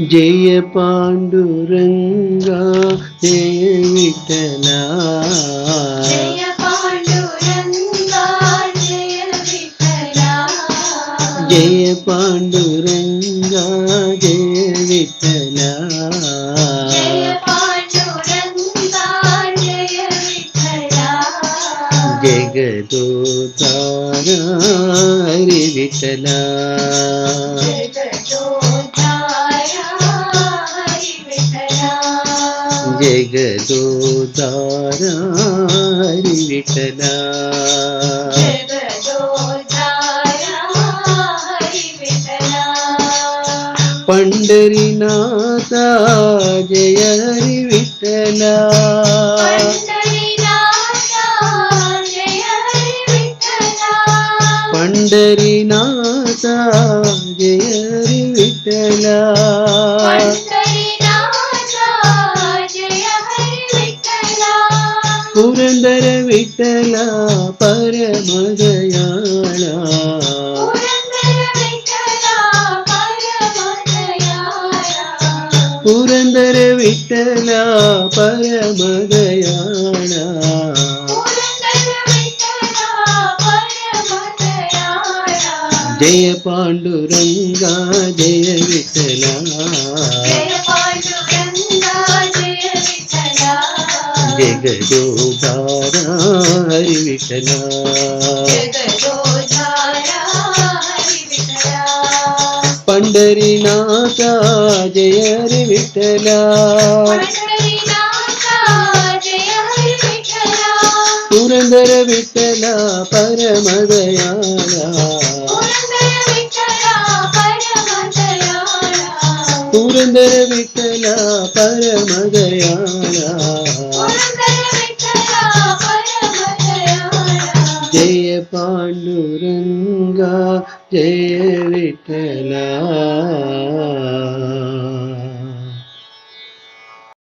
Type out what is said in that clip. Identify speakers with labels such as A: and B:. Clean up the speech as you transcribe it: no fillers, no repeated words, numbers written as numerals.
A: Jai Panduranga Jai Vitthala
B: Jai Panduranga Jai Vitthala
A: Jai Panduranga Jai Vitthala
B: Jai Panduranga Jai Vitthala
A: जगदोद्धारा Hari Vitthala जगदोद्धारा Hari Vitthala Pandharinatha Jai Hari Vitthala Pandharinatha Jai Hari Vitthala Purandar Vitthala Param दयाळा Purandar Vitthala Param दयाळा Jai Panduranga Jai Vitthala जगदोद्धारा Hari Vitthala Pandharinatha Jai Hari Vitthala Purandar Vitthala Param दयाळा Purandar Vitthala Param दयाळा Jai Panduranga Jai Vitthala.